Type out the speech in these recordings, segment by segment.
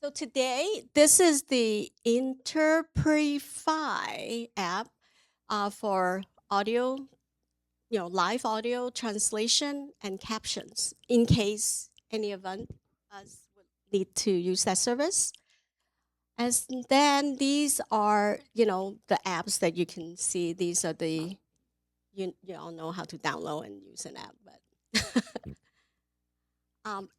So today, this is the Interprefy app for audio, live audio translation and captions in case any of us would need to use that service. And then these are, the apps that you can see. These are you all know how to download and use an app, but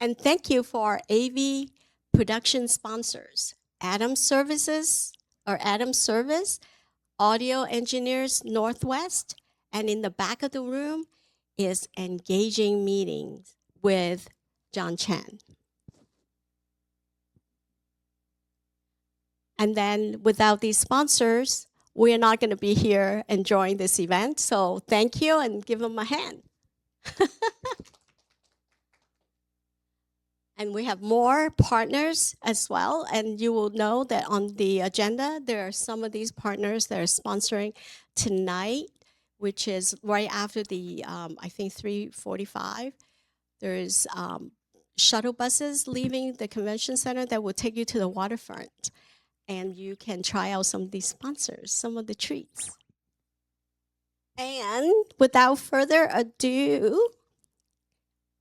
and thank you for AV production sponsors, Adam Services or Adam Service, Audio Engineers Northwest, and in the back of the room is Engaging Meetings with John Chan. And then without these sponsors, we are not going to be here enjoying this event. So thank you and give them a hand. And we have more partners as well. And you will know that on the agenda, there are some of these partners that are sponsoring tonight, which is right after the, I think, 3:45. There's shuttle buses leaving the convention center that will take you to the waterfront. And you can try out some of these sponsors, some of the treats. And without further ado,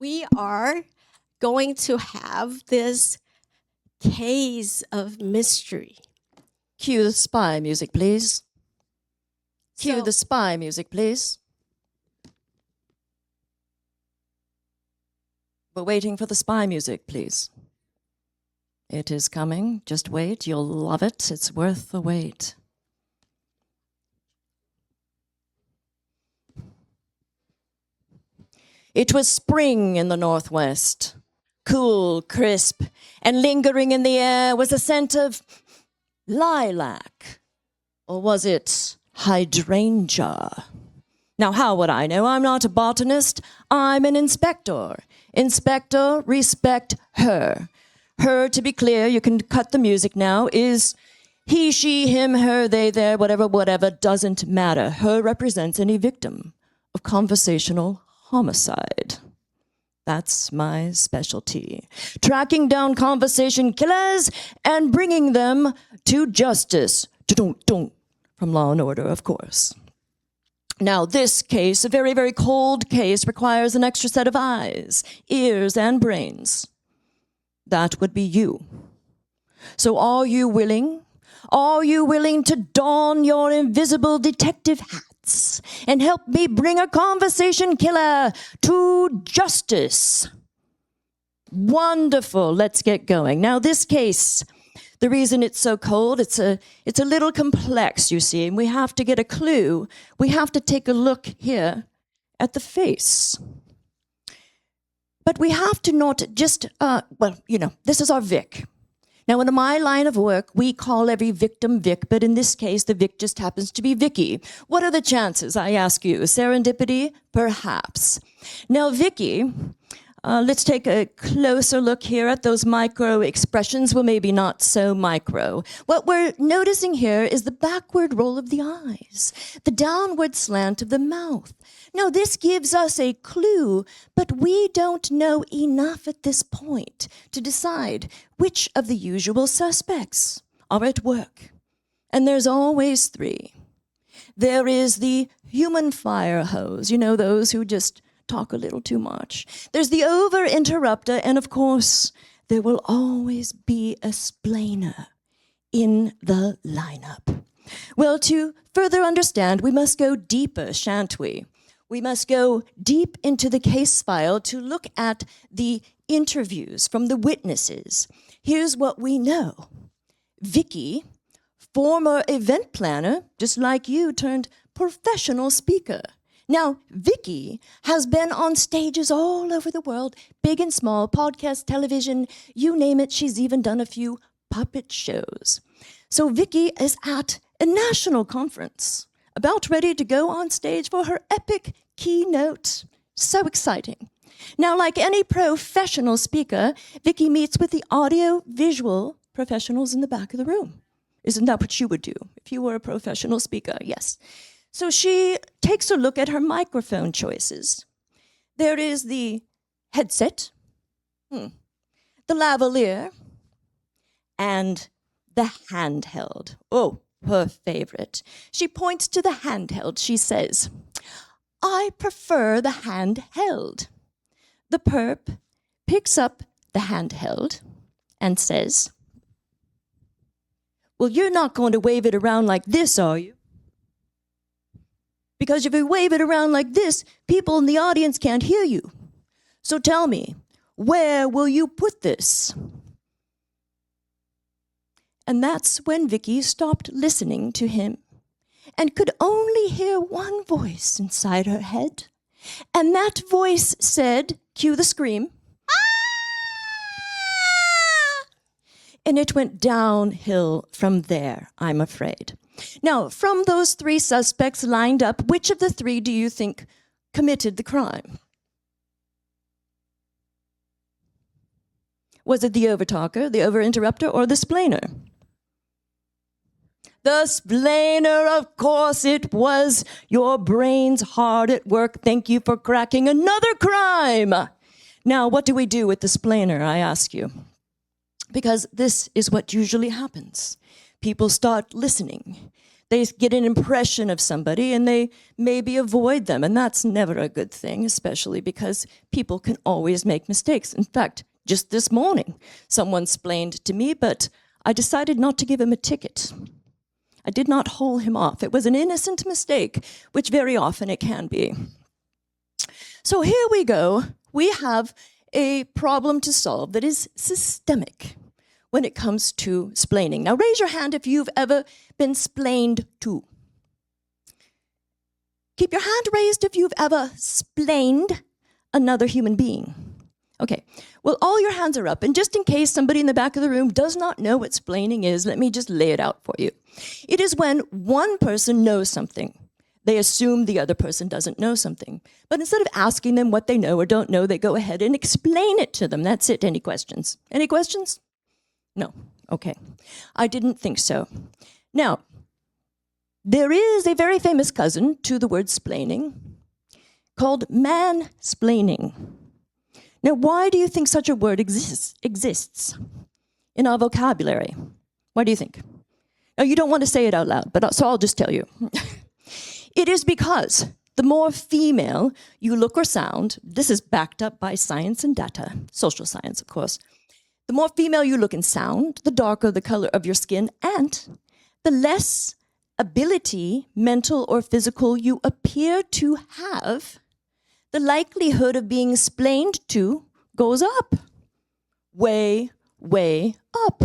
we are going to have this case of mystery. Cue the spy music, please. Cue the spy music, please. We're waiting for the spy music, please. It is coming. Just wait. You'll love it. It's worth the wait. It was spring in the Northwest. Cool, crisp, and lingering in the air was a scent of lilac. Or was it hydrangea? Now, how would I know? I'm not a botanist. I'm an inspector. Inspector, respect her. Her, to be clear, you can cut the music now, is he, she, him, her, they, their, whatever, doesn't matter. Her represents any victim of conversational homicide. That's my specialty. Tracking down conversation killers and bringing them to justice. From Law and Order, of course. Now, this case, a very, very cold case, requires an extra set of eyes, ears, and brains. That would be you. So are you willing? Are you willing to don your invisible detective hats and help me bring a conversation killer to justice? Wonderful. Let's get going. Now, this case, the reason it's so cold, it's a little complex, you see, and we have to get a clue. We have to take a look here at the face. But we have to not just, this is our Vic. Now, in my line of work, we call every victim Vic, but in this case, the Vic just happens to be Vicky. What are the chances, I ask you? Serendipity? Perhaps. Now, Vicky, let's take a closer look here at those micro expressions. Well, maybe not so micro. What we're noticing here is the backward roll of the eyes, the downward slant of the mouth. Now, this gives us a clue, but we don't know enough at this point to decide which of the usual suspects are at work. And there's always three. There is the human fire hose, those who just talk a little too much. There's the over-interrupter, and of course, there will always be a splainer in the lineup. Well, to further understand, we must go deeper, shan't we? We must go deep into the case file to look at the interviews from the witnesses. Here's what we know. Vicky, former event planner, just like you, turned professional speaker. Now, Vicky has been on stages all over the world, big and small, podcast, television, you name it. She's even done a few puppet shows. So Vicky is at a national conference, about ready to go on stage for her epic keynote. So exciting. Now, like any professional speaker, Vicky meets with the audio-visual professionals in the back of the room. Isn't that what you would do if you were a professional speaker? Yes. So she takes a look at her microphone choices. There is the headset, the lavalier, and the handheld. Oh, her favorite. She points to the handheld. She says, I prefer the handheld. The perp picks up the handheld and says, well, you're not going to wave it around like this, are you? Because if you wave it around like this, people in the audience can't hear you. So tell me, where will you put this? And that's when Vicky stopped listening to him and could only hear one voice inside her head. And that voice said, cue the scream. And it went downhill from there, I'm afraid. Now, from those three suspects lined up, which of the three do you think committed the crime? Was it the overtalker, the overinterrupter, or the splainer? The splainer, of course it was. Your brain's hard at work. Thank you for cracking another crime. Now, what do we do with the splainer, I ask you? Because this is what usually happens. People start listening. They get an impression of somebody and they maybe avoid them. And that's never a good thing, especially because people can always make mistakes. In fact, just this morning, someone splained to me, but I decided not to give him a ticket. I did not hold him off. It was an innocent mistake, which very often it can be. So here we go. We have a problem to solve that is systemic when it comes to splaining. Now raise your hand if you've ever been splained to. Keep your hand raised if you've ever splained another human being. Okay, well, all your hands are up, and just in case somebody in the back of the room does not know what splaining is, let me just lay it out for you. It is when one person knows something. They assume the other person doesn't know something. But instead of asking them what they know or don't know, they go ahead and explain it to them. That's it. Any questions? Any questions? No. Okay. I didn't think so. Now, there is a very famous cousin to the word splaining called mansplaining. Now, why do you think such a word exists in our vocabulary? Why do you think? Now, you don't want to say it out loud, but so I'll just tell you. It is because the more female you look or sound, this is backed up by science and data, social science, of course. The more female you look and sound, the darker the color of your skin, and the less ability, mental or physical, you appear to have, the likelihood of being splained to goes up. Way, way up.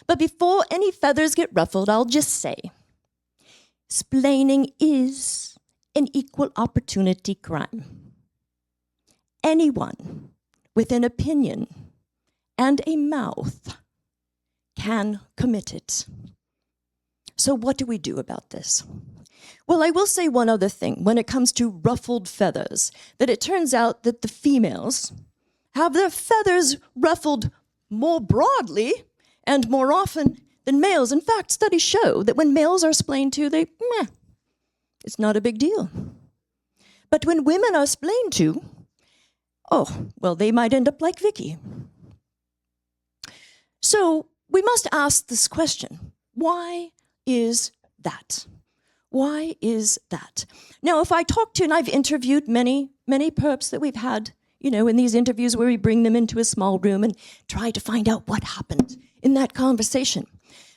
But before any feathers get ruffled, I'll just say, splaining is an equal opportunity crime. Anyone with an opinion and a mouth can commit it. So what do we do about this? Well, I will say one other thing when it comes to ruffled feathers, that it turns out that the females have their feathers ruffled more broadly and more often than males. In fact, studies show that when males are splained to, it's not a big deal. But when women are splained to, oh, well, they might end up like Vicky. So we must ask this question. Why is that? Why is that? Now, if I talk to, and I've interviewed many perps that we've had, in these interviews where we bring them into a small room and try to find out what happened in that conversation.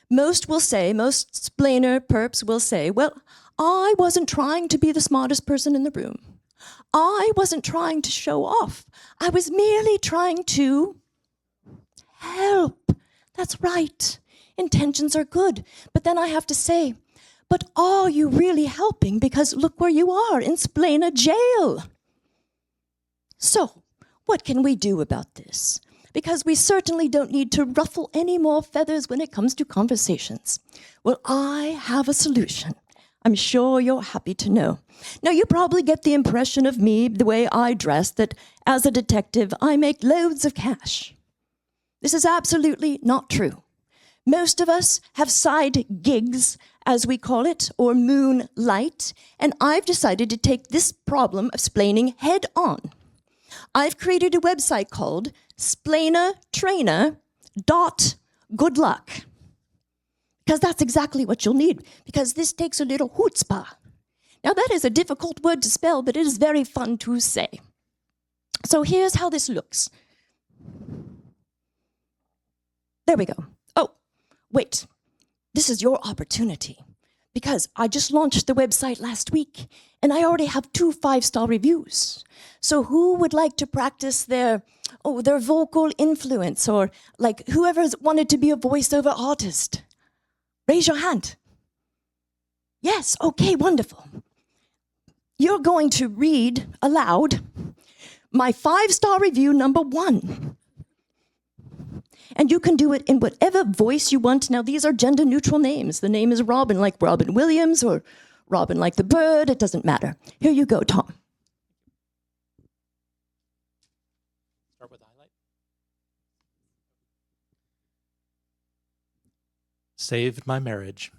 Most splainer perps will say, well, I wasn't trying to be the smartest person in the room. I wasn't trying to show off. I was merely trying to help. That's right. Intentions are good. But then I have to say, but are you really helping? Because look where you are, in splainer jail. So, what can we do about this? Because we certainly don't need to ruffle any more feathers when it comes to conversations. Well, I have a solution. I'm sure you're happy to know. Now, you probably get the impression of me, the way I dress, that as a detective, I make loads of cash. This is absolutely not true. Most of us have side gigs, as we call it, or moonlight, and I've decided to take this problem of splaining head on. I've created a website called splainertrainer.com good luck. Because that's exactly what you'll need, because this takes a little chutzpah. Now, that is a difficult word to spell, but it is very fun to say. So here's how this looks. There we go. Oh, wait. This is your opportunity, because I just launched the website last week, and I already have 2 5-star reviews. So who would like to practice their vocal influence, or like whoever's wanted to be a voiceover artist? Raise your hand. Yes, okay, wonderful. You're going to read aloud my 5-star review number 1. And you can do it in whatever voice you want. Now, these are gender-neutral names. The name is Robin, like Robin Williams, or Robin like the bird. It doesn't matter. Here you go, Tom. Start with the highlight. Saved my marriage.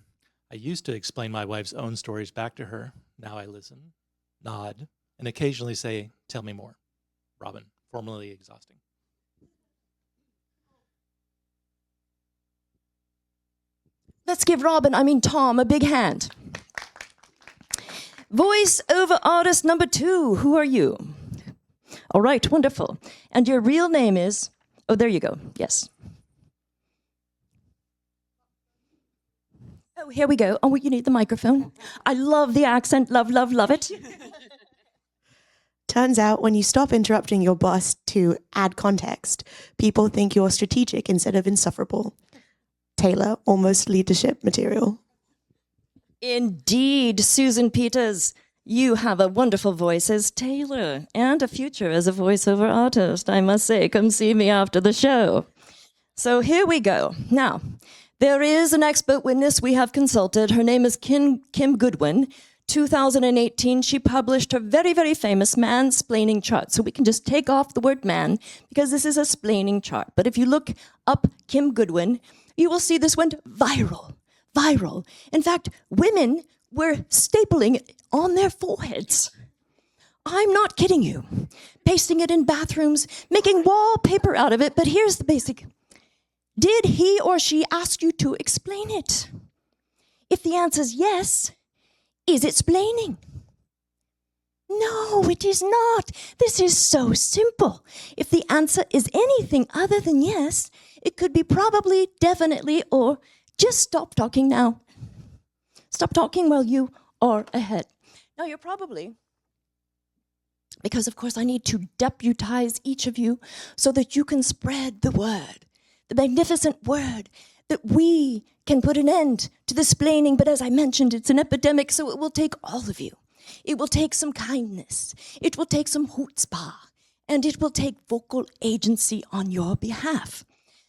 I used to explain my wife's own stories back to her. Now I listen, nod, and occasionally say, "Tell me more." Robin, formerly exhausting. Let's give Tom, a big hand. Voice over artist number 2, who are you? All right, wonderful. And your real name is, oh, there you go, yes. Oh, here we go. Oh, you need the microphone. I love the accent, love, love, love it. Turns out when you stop interrupting your boss to add context, people think you're strategic instead of insufferable. Taylor, almost leadership material. Indeed, Susan Peters, you have a wonderful voice as Taylor and a future as a voiceover artist, I must say. Come see me after the show. So here we go. Now, there is an expert witness we have consulted. Her name is Kim Goodwin. 2018, she published her very, very famous man-splaining chart. So we can just take off the word man, because this is a splaining chart. But if you look up Kim Goodwin, you will see this went viral. In fact, women were stapling it on their foreheads. I'm not kidding you. Pasting it in bathrooms, making wallpaper out of it. But here's the basic. Did he or she ask you to explain it? If the answer is yes, is it splaining? No, it is not. This is so simple. If the answer is anything other than yes, it could be probably, definitely, or just stop talking now. Stop talking while you are ahead. Now you're probably, because of course I need to deputize each of you so that you can spread the word, the magnificent word that we can put an end to the splaining. But as I mentioned, it's an epidemic, so it will take all of you. It will take some kindness. It will take some chutzpah. And it will take vocal agency on your behalf.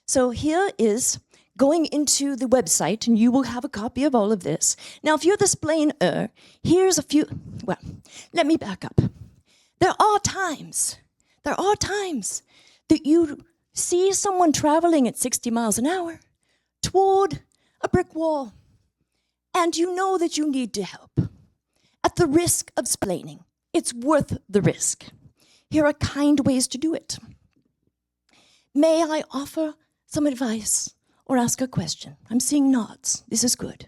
So here is going into the website, and you will have a copy of all of this. Now, if you're the splainer, here's a few, well, let me back up. There are times that you see someone traveling at 60 miles an hour toward a brick wall, and you know that you need to help. At the risk of splaining, it's worth the risk. Here are kind ways to do it. May I offer some advice or ask a question? I'm seeing nods. This is good.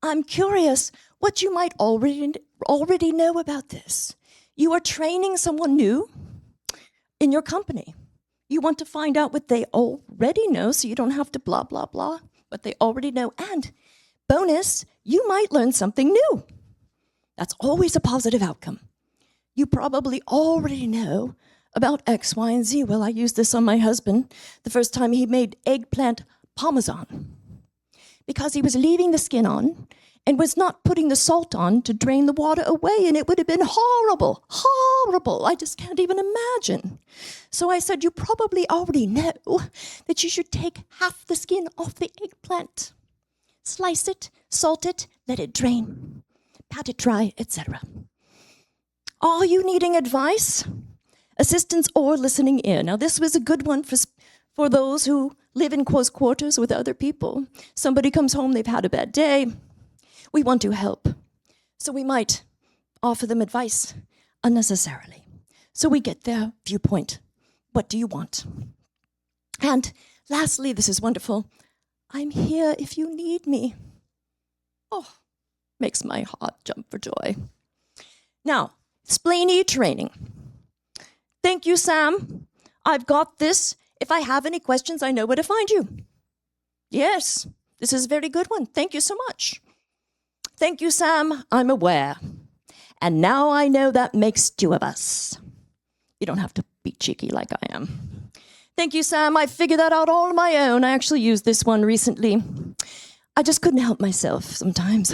I'm curious what you might already know about this. You are training someone new in your company. You want to find out what they already know, so you don't have to blah, blah, blah, what they already know. And bonus, you might learn something new. That's always a positive outcome. You probably already know about X, Y, and Z. Well, I used this on my husband the first time he made eggplant parmesan, because he was leaving the skin on and was not putting the salt on to drain the water away, and it would have been horrible. I just can't even imagine. So I said, you probably already know that you should take half the skin off the eggplant, slice it, salt it, let it drain, pat it dry, etc. Are you needing advice, assistance, or listening in? Now, this was a good one for those who live in close quarters with other people. Somebody comes home, they've had a bad day. We want to help. So we might offer them advice unnecessarily. So we get their viewpoint. What do you want? And lastly, this is wonderful. I'm here if you need me. Oh, makes my heart jump for joy. Now, Splaining training. Thank you, Sam. I've got this. If I have any questions, I know where to find you. Yes, this is a very good one. Thank you so much. Thank you, Sam. I'm aware. And now I know that makes two of us. You don't have to be cheeky like I am. Thank you, Sam. I figured that out all on my own. I actually used this one recently. I just couldn't help myself sometimes.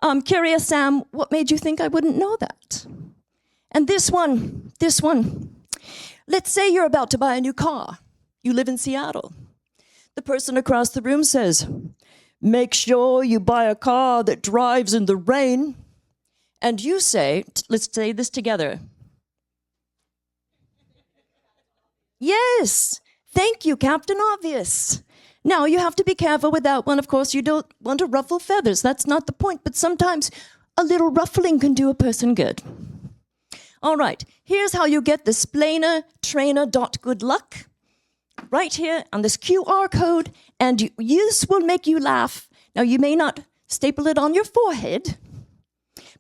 I'm curious, Sam, what made you think I wouldn't know that? And this one. Let's say you're about to buy a new car. You live in Seattle. The person across the room says, make sure you buy a car that drives in the rain. And you say, let's say this together. Yes, thank you, Captain Obvious. Now, you have to be careful with that one. Of course, you don't want to ruffle feathers. That's not the point. But sometimes a little ruffling can do a person good. All right, here's how you get the splainertrainer.goodluck. Right here on this QR code. And this will make you laugh. Now, you may not staple it on your forehead,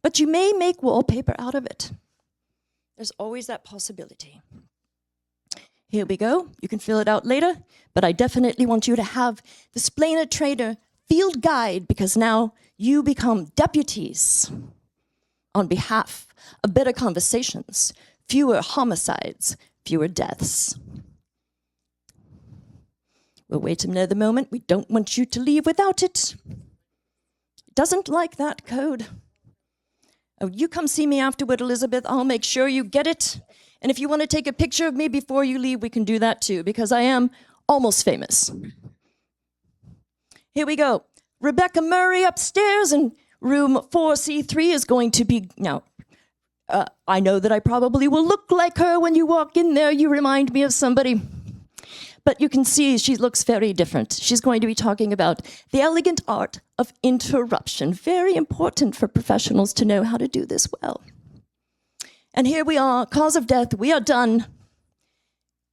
but you may make wallpaper out of it. There's always that possibility. Here we go. You can fill it out later, but I definitely want you to have the Splainer Trainer field guide because now you become deputies on behalf of better conversations, fewer homicides, fewer deaths. We'll wait another moment. We don't want you to leave without it. It doesn't like that code. Oh, you come see me afterward, Elizabeth. I'll make sure you get it. And if you want to take a picture of me before you leave, we can do that too, because I am almost famous. Here we go. Rebecca Murray upstairs in room 4C3 is going to be... Now, I know that I probably will look like her when you walk in there. You remind me of somebody. But you can see she looks very different. She's going to be talking about the elegant art of interruption. Very important for professionals to know how to do this well. And here we are, cause of death, we are done.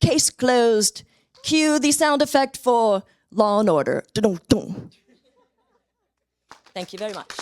Case closed. Cue the sound effect for Law and Order. Dun-dun-dun. Thank you very much.